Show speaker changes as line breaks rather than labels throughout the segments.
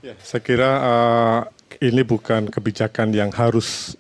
Ya, saya kira ini bukan kebijakan yang harus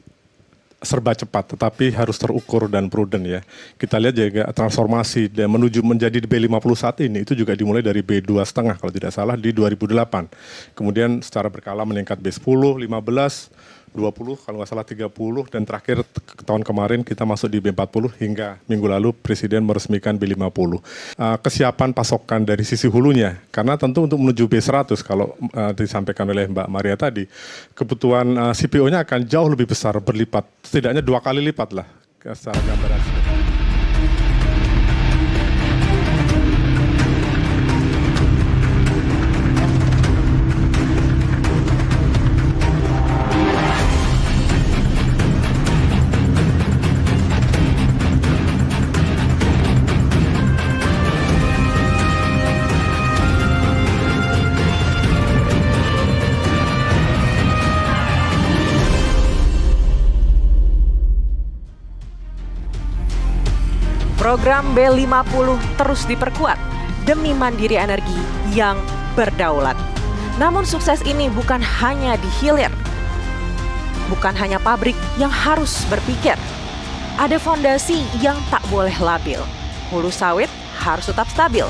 serba cepat, tetapi harus terukur dan prudent ya. Kita lihat juga transformasi dan menuju menjadi B50 saat ini itu juga dimulai dari B2,5 kalau tidak salah di 2008. Kemudian secara berkala meningkat B10, 15, 20 kalau nggak salah 30 dan terakhir tahun kemarin kita masuk di B40 hingga minggu lalu Presiden meresmikan B50. Kesiapan pasokan dari sisi hulunya karena tentu untuk menuju B100 kalau disampaikan oleh Mbak Maria tadi kebutuhan CPO-nya akan jauh lebih besar berlipat setidaknya 2 kali lipat lah secara gambaran.
Program B50 terus diperkuat demi mandiri energi yang berdaulat. Namun sukses ini bukan hanya di hilir. Bukan hanya pabrik yang harus berpikir. Ada fondasi yang tak boleh labil. Hulu sawit harus tetap stabil.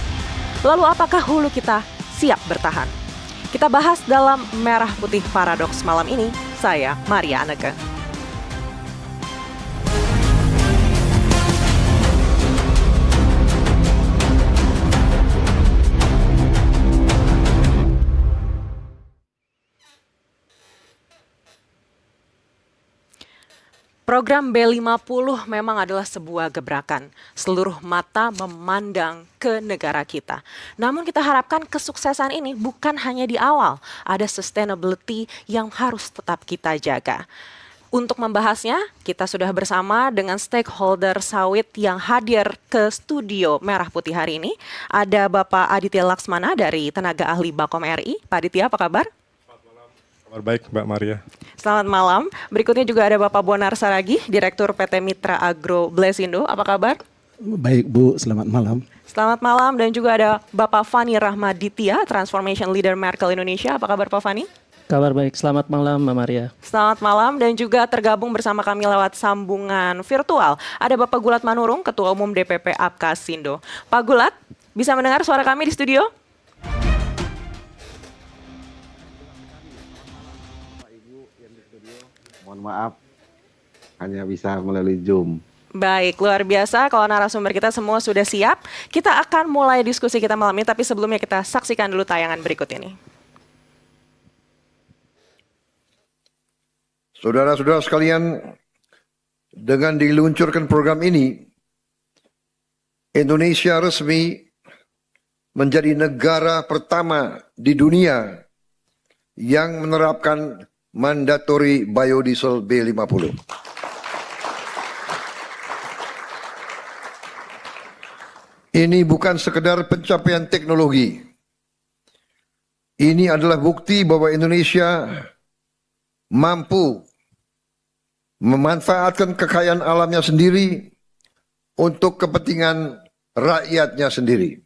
Lalu apakah hulu kita siap bertahan? Kita bahas dalam Merah Putih Paradoks malam ini. Saya Maria Anega. Program B50 memang adalah sebuah gebrakan. Seluruh mata memandang ke negara kita. Namun kita harapkan kesuksesan ini bukan hanya di awal. Ada sustainability yang harus tetap kita jaga. Untuk membahasnya, kita sudah bersama dengan stakeholder sawit yang hadir ke studio Merah Putih hari ini. Ada Bapak Aditya Laksmana dari Tenaga Ahli Bakom RI. Pak Aditya, apa kabar?
Kabar baik Mbak Maria.
Selamat malam. Berikutnya juga ada Bapak Bonar Saragi, Direktur PT Mitra Agro Blesindo. Apa kabar?
Baik Bu, selamat malam.
Selamat malam dan juga ada Bapak Fani Rahmaditya, Transformation Leader Merkel Indonesia. Apa kabar Pak Fani?
Kabar baik, selamat malam Mbak Maria.
Selamat malam dan juga tergabung bersama kami lewat sambungan virtual. Ada Bapak Gulat Manurung, Ketua Umum DPP Apkasindo. Pak Gulat, bisa mendengar suara kami di studio?
Mohon maaf, hanya bisa melalui Zoom.
Baik, luar biasa kalau narasumber kita semua sudah siap. Kita akan mulai diskusi kita malam ini, tapi sebelumnya kita saksikan dulu tayangan berikut ini.
Saudara-saudara sekalian, dengan diluncurkan program ini, Indonesia resmi menjadi negara pertama di dunia yang menerapkan mandatory biodiesel B50. Ini bukan sekedar pencapaian teknologi. Ini adalah bukti bahwa Indonesia mampu memanfaatkan kekayaan alamnya sendiri untuk kepentingan rakyatnya sendiri.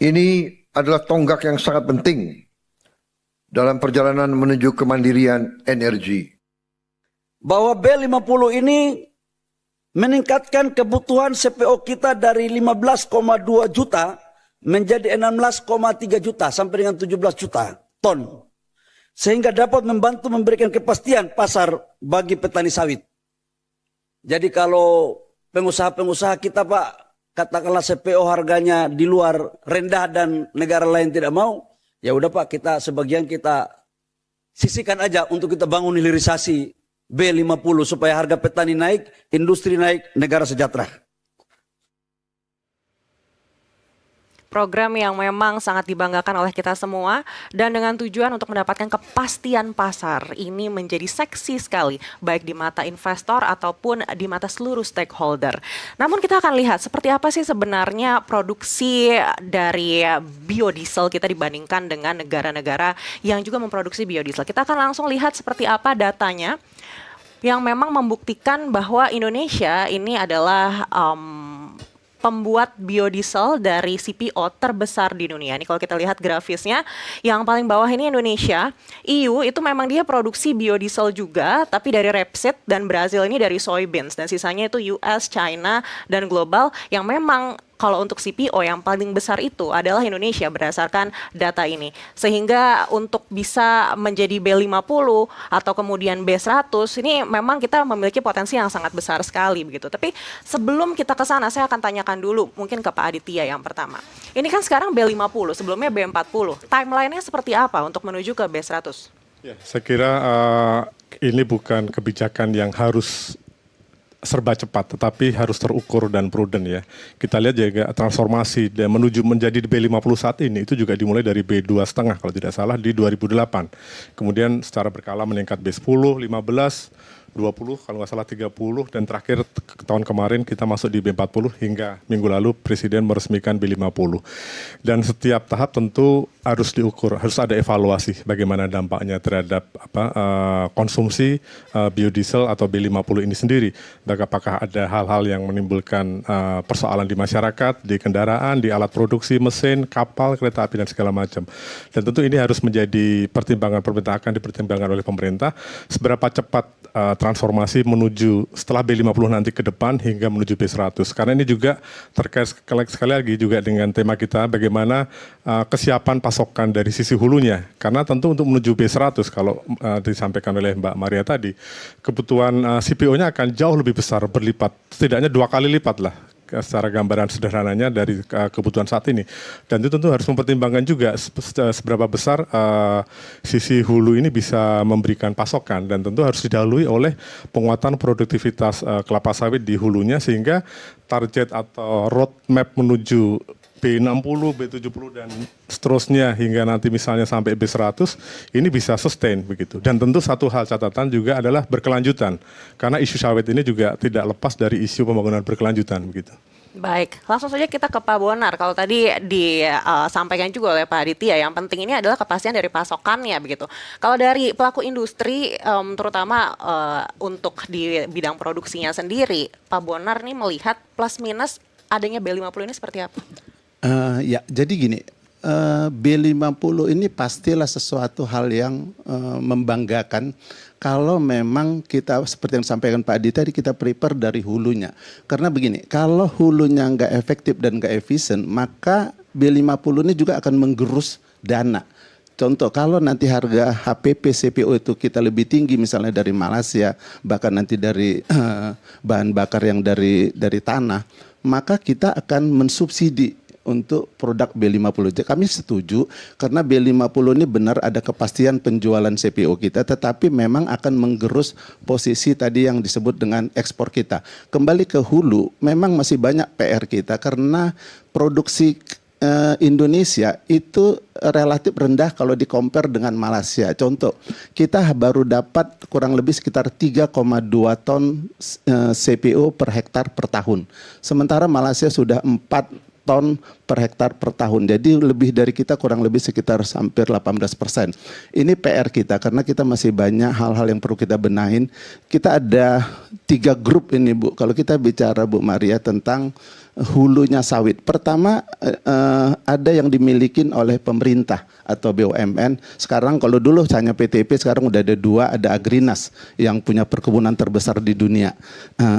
Ini adalah tonggak yang sangat penting dalam perjalanan menuju kemandirian energi.
Bahwa B50 ini meningkatkan kebutuhan CPO kita dari 15,2 juta menjadi 16,3 juta sampai dengan 17 juta ton. Sehingga dapat membantu memberikan kepastian pasar bagi petani sawit. Jadi kalau pengusaha-pengusaha kita Pak, katakanlah CPO harganya di luar rendah dan negara lain tidak mau, ya udah Pak, kita sebagian kita sisihkan aja untuk kita bangun hilirisasi B50 supaya harga petani naik, industri naik, negara sejahtera.
Program yang memang sangat dibanggakan oleh kita semua dan dengan tujuan untuk mendapatkan kepastian pasar. Ini menjadi seksi sekali baik di mata investor ataupun di mata seluruh stakeholder. Namun kita akan lihat seperti apa sih sebenarnya produksi dari biodiesel kita dibandingkan dengan negara-negara yang juga memproduksi biodiesel. Kita akan langsung lihat seperti apa datanya yang memang membuktikan bahwa Indonesia ini adalah pembuat biodiesel dari CPO terbesar di dunia. Ini kalau kita lihat grafisnya, yang paling bawah ini Indonesia. EU itu memang dia produksi biodiesel juga, tapi dari rapeseed, dan Brazil ini dari soybeans. Dan sisanya itu US, China, dan global yang memang kalau untuk CPO yang paling besar itu adalah Indonesia berdasarkan data ini. Sehingga untuk bisa menjadi B50 atau kemudian B100 ini memang kita memiliki potensi yang sangat besar sekali begitu. Tapi sebelum kita ke sana saya akan tanyakan dulu mungkin ke Pak Aditya yang pertama. Ini kan sekarang B50, sebelumnya B40. Timeline-nya seperti apa untuk menuju ke B100?
Ya, saya kira ini bukan kebijakan yang harus serba cepat, tetapi harus terukur dan prudent ya. Kita lihat juga transformasi dan menuju menjadi B50 saat ini itu juga dimulai dari B2,5 kalau tidak salah di 2008. Kemudian secara berkala meningkat B10, 15, 20, kalau nggak salah 30, dan terakhir tahun kemarin kita masuk di B40 hingga minggu lalu Presiden meresmikan B50. Dan setiap tahap tentu harus diukur, harus ada evaluasi bagaimana dampaknya terhadap konsumsi biodiesel atau B50 ini sendiri. Apakah ada hal-hal yang menimbulkan persoalan di masyarakat, di kendaraan, di alat produksi, mesin, kapal, kereta api, dan segala macam. Dan tentu ini harus menjadi pertimbangan pemerintah, akan dipertimbangkan oleh pemerintah seberapa cepat transformasi menuju setelah B50 nanti ke depan hingga menuju B100. Karena ini juga terkait sekali lagi juga dengan tema kita bagaimana kesiapan pasokan dari sisi hulunya. Karena tentu untuk menuju B100 kalau disampaikan oleh Mbak Maria tadi, kebutuhan CPO-nya akan jauh lebih besar, berlipat, setidaknya 2 kali lipat lah secara gambaran sederhananya dari kebutuhan saat ini. Dan itu tentu harus mempertimbangkan juga seberapa besar sisi hulu ini bisa memberikan pasokan, dan tentu harus didahului oleh penguatan produktivitas kelapa sawit di hulunya sehingga target atau roadmap menuju B60, B70 dan seterusnya hingga nanti misalnya sampai B100 ini bisa sustain begitu. Dan tentu satu hal catatan juga adalah berkelanjutan, karena isu sawit ini juga tidak lepas dari isu pembangunan berkelanjutan begitu.
Baik, langsung saja kita ke Pak Bonar. Kalau tadi disampaikan juga oleh Pak Aditya, yang penting ini adalah kepastian dari pasokannya begitu. Kalau dari pelaku industri, terutama untuk di bidang produksinya sendiri, Pak Bonar nih melihat plus minus adanya B50 ini seperti apa?
Ya, jadi gini, B50 ini pastilah sesuatu hal yang membanggakan kalau memang kita seperti yang disampaikan Pak Adi tadi, kita prepare dari hulunya. Karena begini, kalau hulunya nggak efektif dan nggak efisien, maka B50 ini juga akan menggerus dana. Contoh, kalau nanti harga HPP CPO itu kita lebih tinggi misalnya dari Malaysia, bahkan nanti dari bahan bakar yang dari tanah, maka kita akan mensubsidi untuk produk B50. Kami setuju karena B50 ini benar ada kepastian penjualan CPO kita, tetapi memang akan menggerus posisi tadi yang disebut dengan ekspor kita. Kembali ke hulu, memang masih banyak PR kita karena produksi Indonesia itu relatif rendah kalau di-compare dengan Malaysia. Contoh, kita baru dapat kurang lebih sekitar 3,2 ton CPO per hektar per tahun. Sementara Malaysia sudah 4 ton per hektar per tahun. Jadi lebih dari kita kurang lebih sekitar hampir 18%. Ini PR kita karena kita masih banyak hal-hal yang perlu kita benahin. Kita ada 3 grup ini Bu. Kalau kita bicara Bu Maria tentang hulunya sawit. Pertama ada yang dimiliki oleh pemerintah atau BUMN. Sekarang kalau dulu hanya PTP, sekarang udah ada 2, ada Agrinas yang punya perkebunan terbesar di dunia.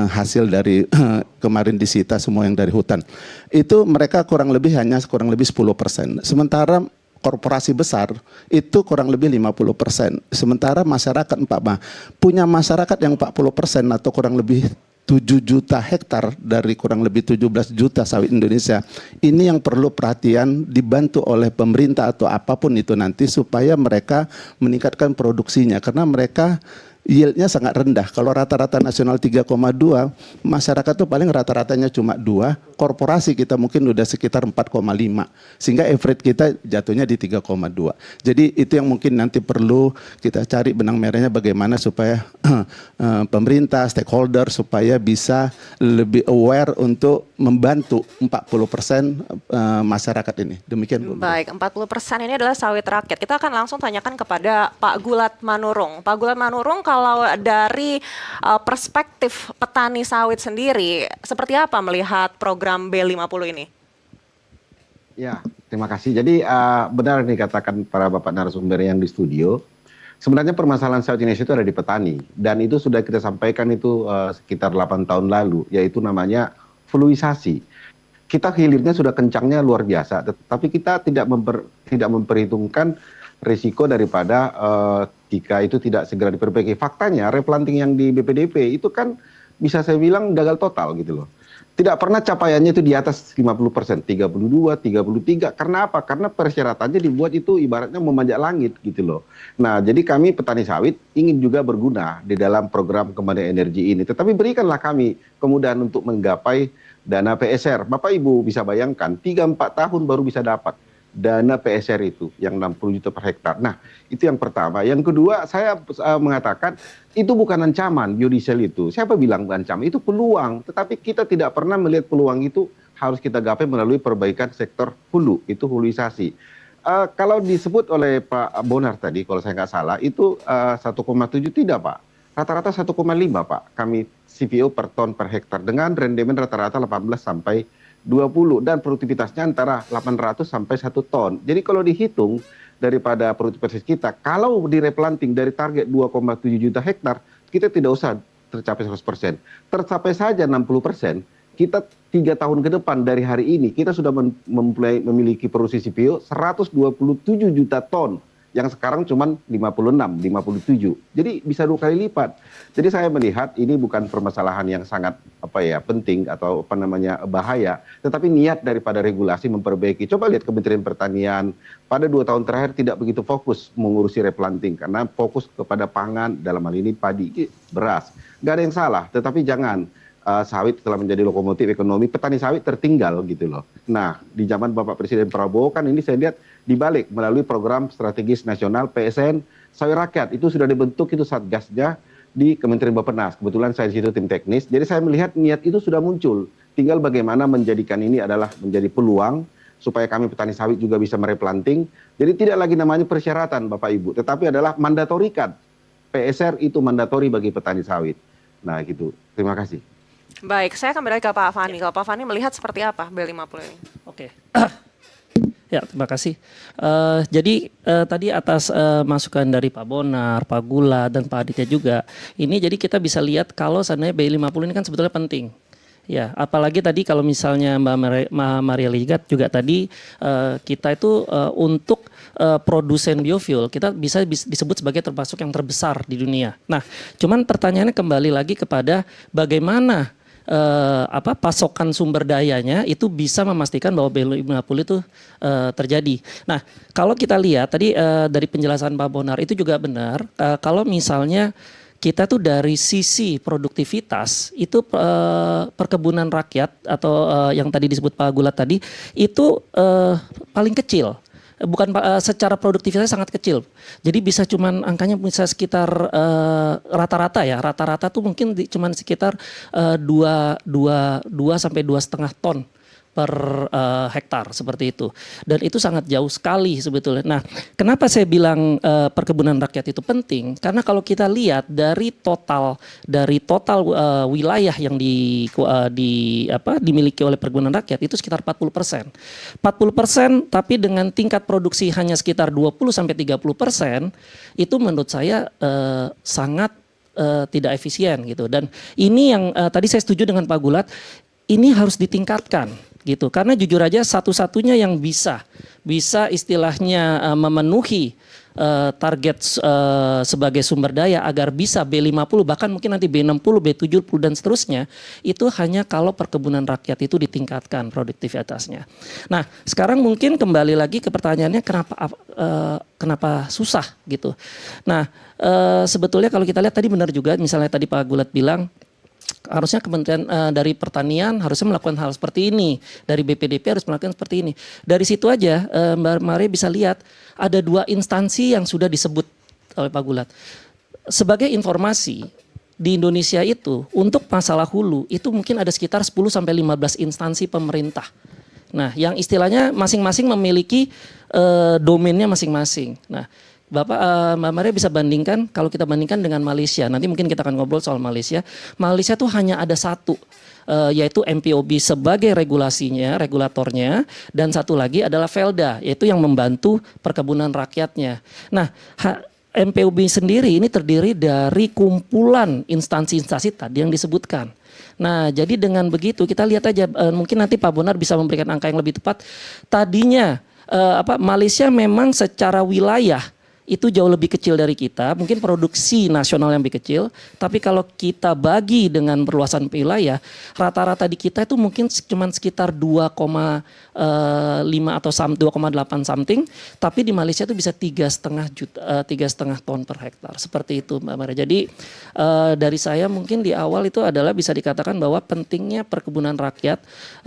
Hasil dari kemarin disita semua yang dari hutan. Itu mereka kurang lebih 10%. Sementara korporasi besar itu kurang lebih 50%. Sementara masyarakat punya masyarakat yang 40% atau kurang lebih 7 juta hektar dari kurang lebih 17 juta sawit Indonesia. Ini yang perlu perhatian, dibantu oleh pemerintah atau apapun itu nanti supaya mereka meningkatkan produksinya karena mereka yieldnya sangat rendah. Kalau rata-rata nasional 3,2, masyarakat tuh paling rata-ratanya cuma 2, korporasi kita mungkin udah sekitar 4,5. Sehingga average kita jatuhnya di 3,2. Jadi itu yang mungkin nanti perlu kita cari benang merahnya bagaimana supaya pemerintah, stakeholder supaya bisa lebih aware untuk membantu 40% masyarakat ini. Demikian Bu.
Baik, 40% ini adalah sawit rakyat. Kita akan langsung tanyakan kepada Pak Gulat Manurung. Pak Gulat Manurung, kalau dari perspektif petani sawit sendiri, seperti apa melihat program B50 ini?
Ya, terima kasih. Jadi benar nih katakan para bapak narasumber yang di studio. Sebenarnya permasalahan sawit Indonesia itu ada di petani. Dan itu sudah kita sampaikan itu sekitar 8 tahun lalu, yaitu namanya fluisasi. Kita hilirnya sudah kencangnya luar biasa, tetapi kita tidak memperhitungkan risiko daripada jika itu tidak segera diperbaiki. Faktanya replanting yang di BPDP itu kan bisa saya bilang gagal total gitu loh. Tidak pernah capaiannya itu di atas 50%, 32, 33. Karena apa? Karena persyaratannya dibuat itu ibaratnya memanjat langit gitu loh. Nah, jadi kami petani sawit ingin juga berguna di dalam program kembali energi ini. Tetapi berikanlah kami kemudahan untuk menggapai dana PSR. Bapak Ibu bisa bayangkan 3-4 tahun baru bisa dapat dana PSR itu yang 60 juta per hektar. Nah, itu yang pertama. Yang kedua, saya mengatakan itu bukan ancaman biodiesel itu. Siapa bilang ancaman? Itu peluang. Tetapi kita tidak pernah melihat peluang itu harus kita gapai melalui perbaikan sektor hulu. Itu huluisasi. Kalau disebut oleh Pak Bonar tadi, kalau saya nggak salah, itu 1,7 tidak Pak. Rata-rata 1,5 Pak. Kami CPO per ton per hektar dengan rendemen rata-rata 18 sampai 20 dan produktivitasnya antara 800 sampai 1 ton. Jadi kalau dihitung daripada produktivitas kita, kalau di replanting dari target 2,7 juta hektar, kita tidak usah tercapai 100%. Tercapai saja 60%, kita 3 tahun ke depan dari hari ini, kita sudah memiliki produksi CPO 127 juta ton. Yang sekarang cuma 56, 57. Jadi bisa 2 kali lipat. Jadi saya melihat ini bukan permasalahan yang sangat penting atau bahaya, tetapi niat daripada regulasi memperbaiki. Coba lihat Kementerian Pertanian pada 2 tahun terakhir tidak begitu fokus mengurusi replanting karena fokus kepada pangan, dalam hal ini padi, beras. Nggak ada yang salah, tetapi jangan sawit telah menjadi lokomotif ekonomi, petani sawit tertinggal gitu loh. Nah, di zaman Bapak Presiden Prabowo kan ini saya lihat dibalik melalui program strategis nasional PSN sawit rakyat itu sudah dibentuk itu satgasnya di Kementerian Bappenas. Kebetulan saya di situ tim teknis. Jadi saya melihat niat itu sudah muncul. Tinggal bagaimana menjadikan ini adalah menjadi peluang supaya kami petani sawit juga bisa mereplanting. Jadi tidak lagi namanya persyaratan Bapak Ibu, tetapi adalah mandatorikan. PSR itu mandatori bagi petani sawit. Nah, gitu. Terima kasih.
Baik, saya akan balik ke Pak Fani. Kalau Pak Fani melihat seperti apa B50 ini?
Oke. Ya, terima kasih. Jadi tadi atas masukan dari Pak Bonar, Pak Gula, dan Pak Aditya juga, ini jadi kita bisa lihat kalau seandainya B50 ini kan sebetulnya penting. Ya, apalagi tadi kalau misalnya Mbak Maria Ligat juga tadi kita itu untuk produsen biofuel kita bisa disebut sebagai termasuk yang terbesar di dunia. Nah, cuman pertanyaannya kembali lagi kepada bagaimana pasokan sumber dayanya itu bisa memastikan bahwa B50 itu terjadi. Nah, kalau kita lihat tadi dari penjelasan Pak Bonar itu juga benar. Kalau misalnya kita tuh dari sisi produktivitas itu perkebunan rakyat atau yang tadi disebut Pak Gulat tadi itu paling kecil. Bukan secara produktivitasnya sangat kecil. Jadi bisa cuman angkanya bisa sekitar rata-rata ya. Rata-rata tuh mungkin cuman sekitar 2 sampai 2,5 ton per hektar seperti itu. Dan itu sangat jauh sekali sebetulnya. Nah, kenapa saya bilang perkebunan rakyat itu penting? Karena kalau kita lihat dari total wilayah yang dimiliki oleh perkebunan rakyat itu sekitar 40%. 40% tapi dengan tingkat produksi hanya sekitar 20 sampai 30%, itu menurut saya sangat tidak efisien gitu. Dan ini yang tadi saya setuju dengan Pak Gulat, ini harus ditingkatkan gitu, karena jujur aja satu-satunya yang bisa istilahnya memenuhi target sebagai sumber daya agar bisa B50 bahkan mungkin nanti B60, B70 dan seterusnya itu hanya kalau perkebunan rakyat itu ditingkatkan produktivitasnya. Nah, sekarang mungkin kembali lagi ke pertanyaannya kenapa susah gitu. Nah, sebetulnya kalau kita lihat tadi benar juga, misalnya tadi Pak Gulat bilang harusnya Kementerian dari Pertanian harusnya melakukan hal seperti ini, dari BPDP harus melakukan seperti ini. Dari situ aja Mbak Maria bisa lihat ada 2 instansi yang sudah disebut oleh Pak Gulat. Sebagai informasi, di Indonesia itu untuk masalah hulu itu mungkin ada sekitar 10-15 instansi pemerintah. Nah, yang istilahnya masing-masing memiliki domainnya masing-masing. Nah, Mbak Maria bisa bandingkan, kalau kita bandingkan dengan Malaysia, nanti mungkin kita akan ngobrol soal Malaysia. Malaysia tuh hanya ada satu, yaitu MPOB sebagai regulatornya, dan satu lagi adalah Velda, yaitu yang membantu perkebunan rakyatnya. Nah, MPOB sendiri ini terdiri dari kumpulan instansi-instansi tadi yang disebutkan. Nah, jadi dengan begitu kita lihat aja, mungkin nanti Pak Bonar bisa memberikan angka yang lebih tepat. Tadinya Malaysia memang secara wilayah itu jauh lebih kecil dari kita, mungkin produksi nasional yang lebih kecil, tapi kalau kita bagi dengan perluasan wilayah, rata-rata di kita itu mungkin cuma sekitar 2,5 atau 2,8 something, tapi di Malaysia itu bisa 3,5 ton per hektar, seperti itu Mbak Maria. Jadi dari saya mungkin di awal itu adalah bisa dikatakan bahwa pentingnya perkebunan rakyat,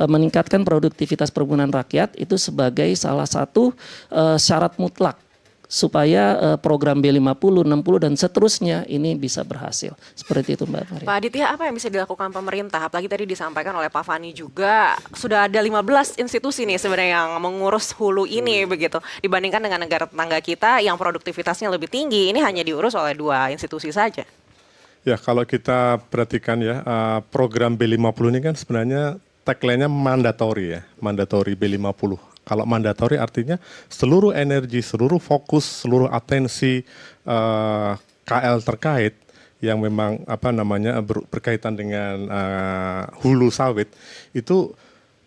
meningkatkan produktivitas perkebunan rakyat itu sebagai salah satu syarat mutlak supaya program B50, 60 dan seterusnya ini bisa berhasil. Seperti itu Mbak Maria.
Pak Aditya, apa yang bisa dilakukan pemerintah? Apalagi tadi disampaikan oleh Pak Fani juga, sudah ada 15 institusi nih sebenarnya yang mengurus hulu ini begitu. Dibandingkan dengan negara tetangga kita yang produktivitasnya lebih tinggi, ini hanya diurus oleh 2 institusi saja.
Ya, kalau kita perhatikan ya, program B50 ini kan sebenarnya tagline-nya mandatory ya, mandatory B50. Kalau mandatori artinya seluruh energi, seluruh fokus, seluruh atensi KL terkait yang memang berkaitan dengan hulu sawit itu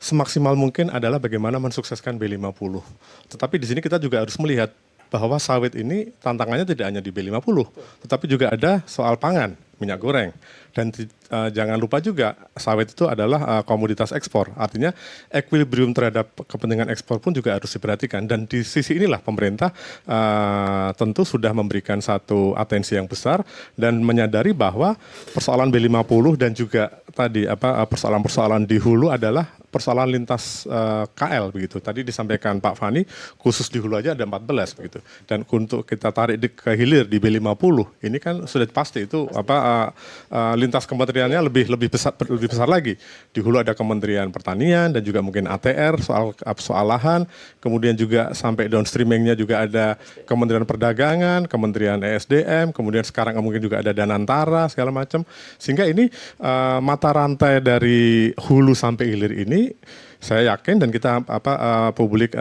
semaksimal mungkin adalah bagaimana mensukseskan B50. Tetapi di sini kita juga harus melihat bahwa sawit ini tantangannya tidak hanya di B50, tetapi juga ada soal pangan, minyak goreng. Dan jangan lupa juga sawit itu adalah komoditas ekspor. Artinya equilibrium terhadap kepentingan ekspor pun juga harus diperhatikan. Dan di sisi inilah pemerintah tentu sudah memberikan satu atensi yang besar dan menyadari bahwa persoalan B50 dan juga tadi persoalan-persoalan di hulu adalah persoalan lintas KL begitu. Tadi disampaikan Pak Fani, khusus di hulu aja ada 14 begitu. Dan untuk kita tarik ke hilir di B50, ini kan sudah pasti itu lintas kementeriannya lebih besar lagi. Di hulu ada Kementerian Pertanian dan juga mungkin ATR soal lahan, kemudian juga sampai downstreamingnya juga ada Kementerian Perdagangan, Kementerian ESDM, kemudian sekarang mungkin juga ada Danantara segala macam. Sehingga ini mata rantai dari hulu sampai hilir ini saya yakin dan kita publik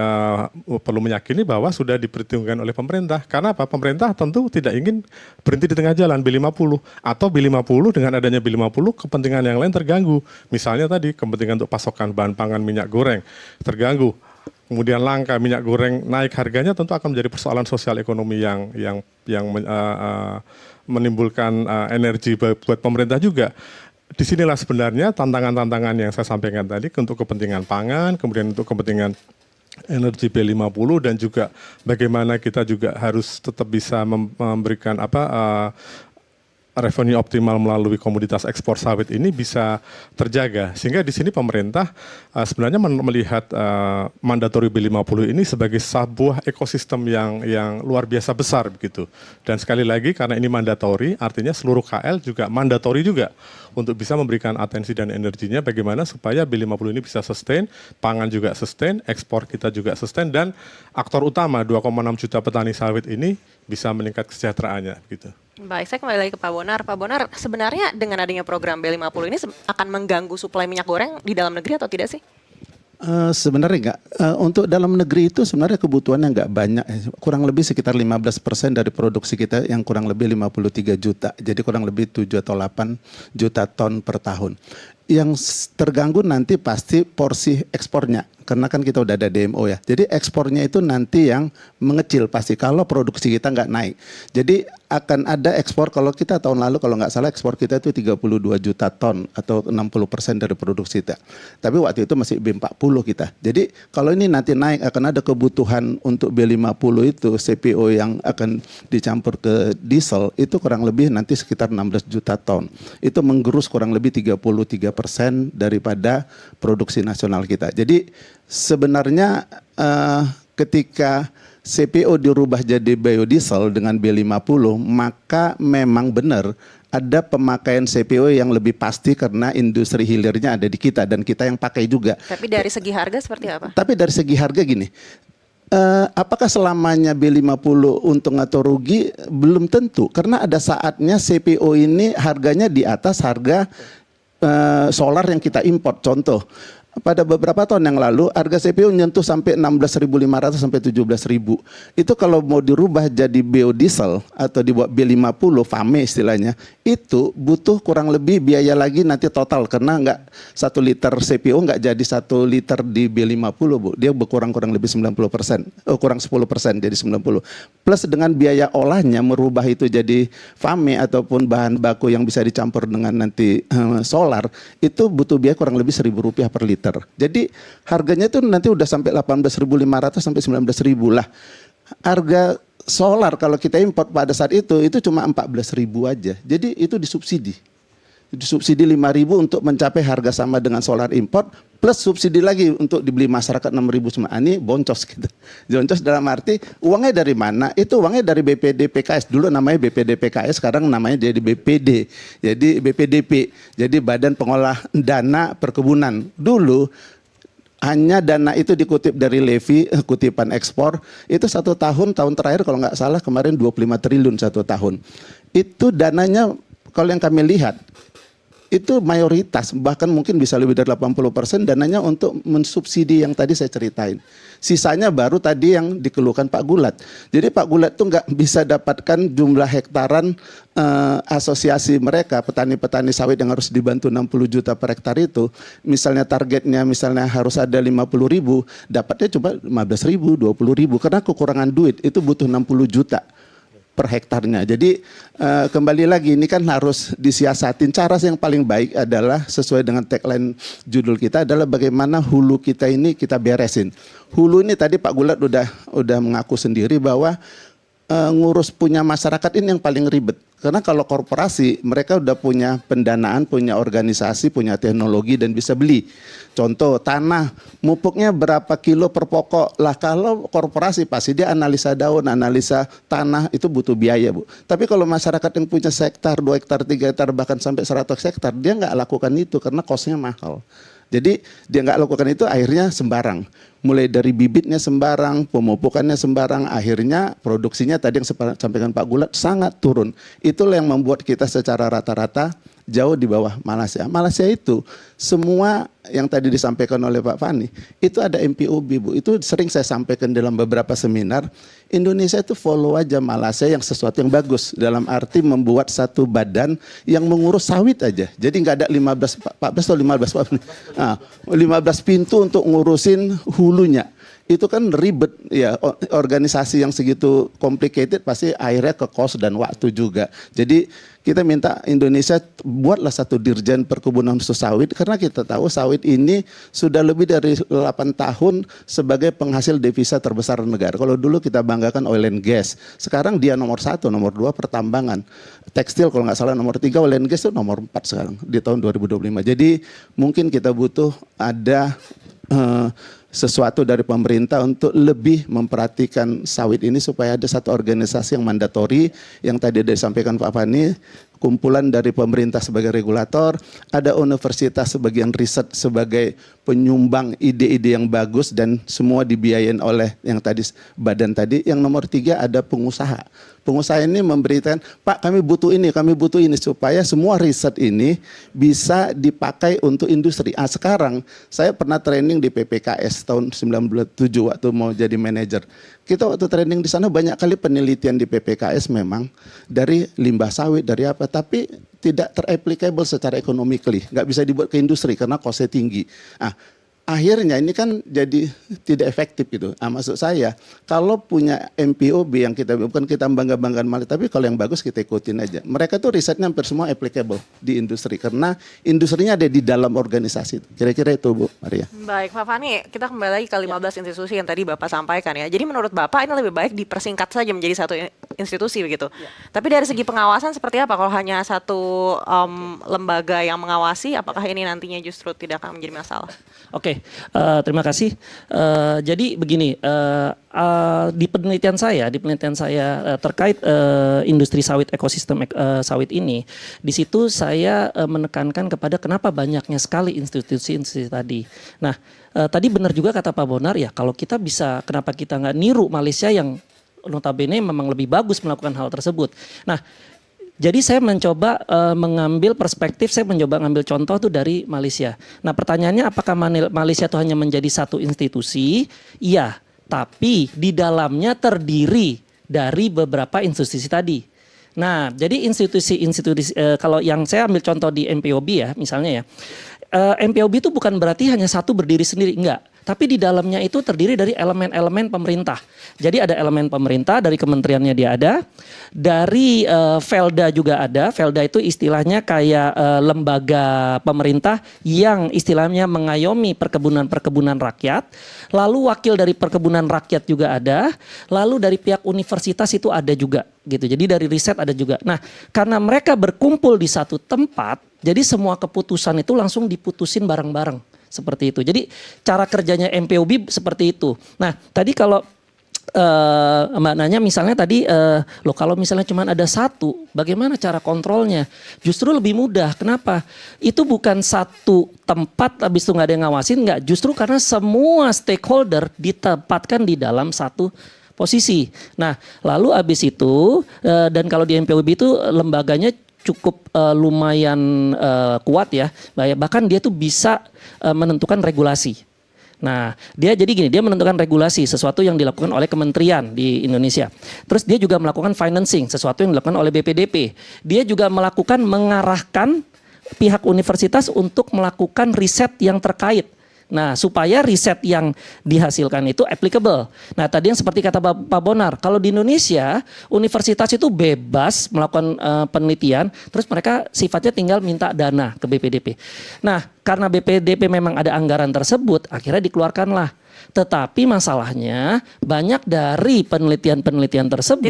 perlu meyakini bahwa sudah diperhitungkan oleh pemerintah. Karena apa? Pemerintah tentu tidak ingin berhenti di tengah jalan B50 atau B50 dengan adanya B50 kepentingan yang lain terganggu. Misalnya tadi kepentingan untuk pasokan bahan pangan minyak goreng terganggu. Kemudian langka minyak goreng naik harganya tentu akan menjadi persoalan sosial ekonomi yang menimbulkan energi buat pemerintah juga. Disinilah sebenarnya tantangan-tantangan yang saya sampaikan tadi untuk kepentingan pangan, kemudian untuk kepentingan energi B50 dan juga bagaimana kita juga harus tetap bisa memberikan revenue optimal melalui komoditas ekspor sawit ini bisa terjaga. Sehingga di sini pemerintah sebenarnya melihat mandatori B50 ini sebagai sebuah ekosistem yang luar biasa besar begitu. Dan sekali lagi karena ini mandatori artinya seluruh KL juga mandatori juga untuk bisa memberikan atensi dan energinya bagaimana supaya B50 ini bisa sustain, pangan juga sustain, ekspor kita juga sustain dan aktor utama 2,6 juta petani sawit ini bisa meningkat kesejahteraannya gitu.
Baik, saya kembali lagi ke Pak Bonar. Pak Bonar, sebenarnya dengan adanya program B50 ini akan mengganggu suplai minyak goreng di dalam negeri atau tidak sih?
Sebenarnya enggak. Untuk dalam negeri itu sebenarnya kebutuhannya enggak banyak. Kurang lebih sekitar 15% dari produksi kita yang kurang lebih 53 juta. Jadi kurang lebih 7 atau 8 juta ton per tahun. Yang terganggu nanti pasti porsi ekspornya. Karena kan kita udah ada DMO ya. Jadi ekspornya itu nanti yang mengecil pasti kalau produksi kita nggak naik. Jadi akan ada ekspor kalau kita tahun lalu kalau nggak salah ekspor kita itu 32 juta ton atau 60% dari produksi kita. Tapi waktu itu masih B40 kita. Jadi kalau ini nanti naik akan ada kebutuhan untuk B50 itu CPO yang akan dicampur ke diesel itu kurang lebih nanti sekitar 16 juta ton. Itu menggerus kurang lebih 33% daripada produksi nasional kita. Jadi sebenarnya ketika CPO dirubah jadi biodiesel dengan B50, maka memang benar ada pemakaian CPO yang lebih pasti karena industri hilirnya ada di kita dan kita yang pakai juga.
Tapi dari segi harga seperti apa?
Tapi dari segi harga gini, apakah selamanya B50 untung atau rugi? Belum tentu, karena ada saatnya CPO ini harganya di atas harga solar yang kita import. Contoh, pada beberapa tahun yang lalu harga CPO nyentuh sampai 16.500 sampai 17.000. Itu kalau mau dirubah jadi biodiesel atau dibuat B50 FAME istilahnya, itu butuh kurang lebih biaya lagi nanti total, karena nggak 1 liter CPO nggak jadi 1 liter di B50 Bu. Dia berkurang kurang lebih 90%, kurang 10% jadi 90. Plus dengan biaya olahnya merubah itu jadi FAME ataupun bahan baku yang bisa dicampur dengan nanti solar, itu butuh biaya kurang lebih Rp1.000 per liter. Jadi harganya itu nanti udah sampai 18.500 sampai 19.000 lah. Harga solar kalau kita import pada saat itu cuma 14.000 aja. Jadi itu disubsidi. Disubsidi 5.000 untuk mencapai harga sama dengan solar import, plus subsidi lagi untuk dibeli masyarakat 6.000 cuma. Ini boncos gitu. Boncos dalam arti uangnya dari mana? Itu uangnya dari BPD PKS. Dulu namanya BPD PKS, sekarang namanya jadi BPD. Jadi BPDP. Jadi Badan Pengolah Dana Perkebunan. Dulu hanya dana itu dikutip dari levy, kutipan ekspor, itu 1 tahun terakhir kalau nggak salah kemarin 25 triliun 1 tahun. Itu dananya kalau yang kami lihat, itu mayoritas, bahkan mungkin bisa lebih dari 80% dananya untuk mensubsidi yang tadi saya ceritain. Sisanya baru tadi yang dikeluhkan Pak Gulat. Jadi Pak Gulat tuh nggak bisa dapatkan jumlah hektaran asosiasi mereka, petani-petani sawit yang harus dibantu 60 juta per hektar itu. Misalnya targetnya misalnya harus ada 50.000, dapatnya cuma 15.000, 20.000 karena kekurangan duit, itu butuh 60 juta per hektarnya. Jadi kembali lagi ini kan harus disiasatin. Cara yang paling baik adalah sesuai dengan tagline judul kita adalah bagaimana hulu kita ini kita beresin. Hulu ini tadi Pak Gulat udah mengaku sendiri bahwa ngurus punya masyarakat ini yang paling ribet. Karena kalau korporasi mereka udah punya pendanaan, punya organisasi, punya teknologi dan bisa beli. Contoh tanah, mupuknya berapa kilo per pokok. Lah kalau korporasi pasti dia analisa daun, analisa tanah itu butuh biaya Bu. Tapi kalau masyarakat yang punya hektar, 2 hektar, 3 hektar bahkan sampai 100 hektar dia nggak lakukan itu karena kosnya mahal. Jadi dia nggak lakukan itu akhirnya sembarang. Mulai dari bibitnya sembarang, pemupukannya sembarang, akhirnya produksinya tadi yang sampaikan Pak Gulat sangat turun. Itulah yang membuat kita secara rata-rata jauh di bawah Malaysia. Malaysia itu semua yang tadi disampaikan oleh Pak Fani, itu ada MPOB Bu. Itu sering saya sampaikan dalam beberapa seminar. Indonesia itu follow aja Malaysia yang sesuatu yang bagus. Dalam arti membuat satu badan yang mengurus sawit aja. Jadi nggak ada 14 atau 15 Pak. Nah, 15 pintu untuk ngurusin hulunya. Itu kan ribet ya, organisasi yang segitu complicated pasti akhirnya ke cost dan waktu juga. Jadi kita minta Indonesia buatlah satu dirjen perkebunan khusus sawit karena kita tahu sawit ini sudah lebih dari 8 tahun sebagai penghasil devisa terbesar negara. Kalau dulu kita banggakan oil and gas, sekarang dia nomor 1, nomor 2 pertambangan. Tekstil kalau nggak salah nomor 3, oil and gas itu nomor 4 sekarang di tahun 2025. Jadi mungkin kita butuh ada sesuatu dari pemerintah untuk lebih memperhatikan sawit ini supaya ada satu organisasi yang mandatori yang tadi disampaikan Pak Fani, kumpulan dari pemerintah sebagai regulator, ada universitas sebagian riset sebagai penyumbang ide-ide yang bagus dan semua dibiayain oleh yang tadi badan tadi. Yang nomor 3 ada pengusaha. Pengusaha ini memberikan, Pak kami butuh ini supaya semua riset ini bisa dipakai untuk industri. Sekarang saya pernah training di PPKS tahun 97 waktu mau jadi manajer. Kita waktu training di sana banyak kali penelitian di PPKS memang dari limbah sawit, dari apa, tapi tidak ter-applicable secara economically, nggak bisa dibuat ke industri karena costnya tinggi. Akhirnya ini kan jadi tidak efektif gitu. Maksud saya kalau punya MPOB yang kita bukan kita bangga-banggakan malah, tapi kalau yang bagus kita ikutin aja. Mereka tuh risetnya hampir semua applicable di industri karena industrinya ada di dalam organisasi. Kira-kira itu Bu Maria.
Baik Pak Fani, kita kembali lagi ke 15 institusi yang tadi Bapak sampaikan ya. Jadi menurut Bapak ini lebih baik dipersingkat saja menjadi satu institusi begitu. Tapi dari segi pengawasan seperti apa? Kalau hanya satu lembaga yang mengawasi, apakah ini nantinya justru tidak akan menjadi masalah?
Oke, terima kasih. Jadi begini, di penelitian saya terkait industri sawit, ekosistem sawit ini, di situ saya menekankan kepada kenapa banyaknya sekali institusi-institusi tadi. Nah, tadi benar juga kata Pak Bonar ya, kalau kita bisa, kenapa kita nggak niru Malaysia yang notabene memang lebih bagus melakukan hal tersebut. Nah, jadi saya mencoba mengambil perspektif, saya mencoba ngambil contoh tuh dari Malaysia. Nah, pertanyaannya apakah Malaysia itu hanya menjadi satu institusi? Iya, tapi di dalamnya terdiri dari beberapa institusi tadi. Nah, jadi institusi kalau yang saya ambil contoh di MPOB ya, misalnya ya. MPOB itu bukan berarti hanya satu berdiri sendiri, enggak. Tapi di dalamnya itu terdiri dari elemen-elemen pemerintah. Jadi ada elemen pemerintah, dari kementeriannya dia ada, dari Velda juga ada. Velda itu istilahnya kayak lembaga pemerintah yang istilahnya mengayomi perkebunan-perkebunan rakyat. Lalu wakil dari perkebunan rakyat juga ada. Lalu dari pihak universitas itu ada juga gitu. Jadi dari riset ada juga. Nah, karena mereka berkumpul di satu tempat, jadi semua keputusan itu langsung diputusin bareng-bareng. Seperti itu. Jadi cara kerjanya MPOB seperti itu. Nah, tadi kalau Mbak nanya misalnya tadi, loh kalau misalnya cuma ada satu, bagaimana cara kontrolnya? Justru lebih mudah. Kenapa? Itu bukan satu tempat habis itu nggak ada yang ngawasin, nggak. Justru karena semua stakeholder ditempatkan di dalam satu posisi. Nah, lalu habis itu, dan kalau di MPOB itu lembaganya cukup lumayan kuat ya, bahkan dia tuh bisa menentukan regulasi. Nah, dia jadi gini, dia menentukan regulasi, sesuatu yang dilakukan oleh kementerian di Indonesia. Terus dia juga melakukan financing, sesuatu yang dilakukan oleh BPDP. Dia juga mengarahkan pihak universitas untuk melakukan riset yang terkait. Nah, supaya riset yang dihasilkan itu applicable. Nah, tadi yang seperti kata Pak Bonar, kalau di Indonesia, universitas itu bebas melakukan penelitian, terus mereka sifatnya tinggal minta dana ke BPDP. Nah, karena BPDP memang ada anggaran tersebut, akhirnya dikeluarkanlah. Tetapi masalahnya banyak dari penelitian-penelitian tersebut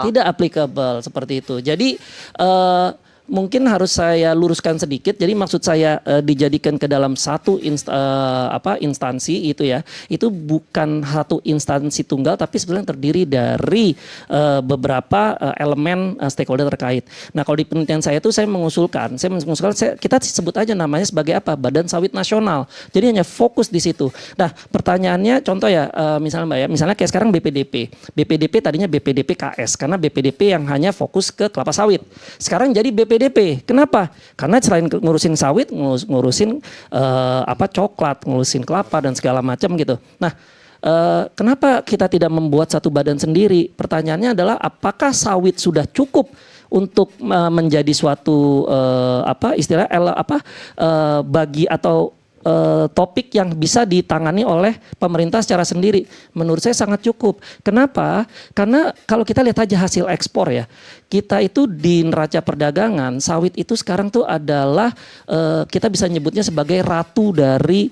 tidak applicable seperti itu. Jadi mungkin harus saya luruskan sedikit. Jadi maksud saya dijadikan ke dalam satu instansi itu ya. Itu bukan satu instansi tunggal, tapi sebenarnya terdiri dari beberapa elemen stakeholder terkait. Nah, kalau di penelitian saya itu saya mengusulkan kita sebut aja namanya sebagai apa? Badan Sawit Nasional. Jadi hanya fokus di situ. Nah, pertanyaannya contoh ya, misalnya Mbak ya, misalnya kayak sekarang BPDP. BPDP tadinya BPDP KS karena BPDP yang hanya fokus ke kelapa sawit. Sekarang jadi BPDP. Kenapa? Karena selain ngurusin sawit, ngurusin coklat, ngurusin kelapa dan segala macam gitu. Nah, kenapa kita tidak membuat satu badan sendiri? Pertanyaannya adalah apakah sawit sudah cukup untuk menjadi suatu bagi atau topik yang bisa ditangani oleh pemerintah secara sendiri? Menurut saya sangat cukup. Kenapa? Karena kalau kita lihat aja hasil ekspor ya, kita itu di neraca perdagangan sawit itu sekarang tuh adalah kita bisa nyebutnya sebagai ratu dari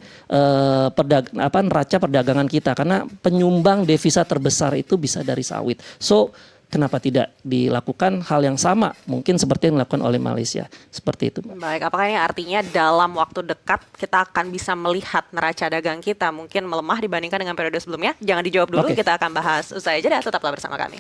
neraca perdagangan kita, karena penyumbang devisa terbesar itu bisa dari sawit. So kenapa tidak dilakukan hal yang sama mungkin seperti yang dilakukan oleh Malaysia? Seperti itu.
Baik, apakah ini artinya dalam waktu dekat kita akan bisa melihat neraca dagang kita mungkin melemah dibandingkan dengan periode sebelumnya? Jangan dijawab dulu, kita akan bahas usai jeda, tetaplah bersama kami.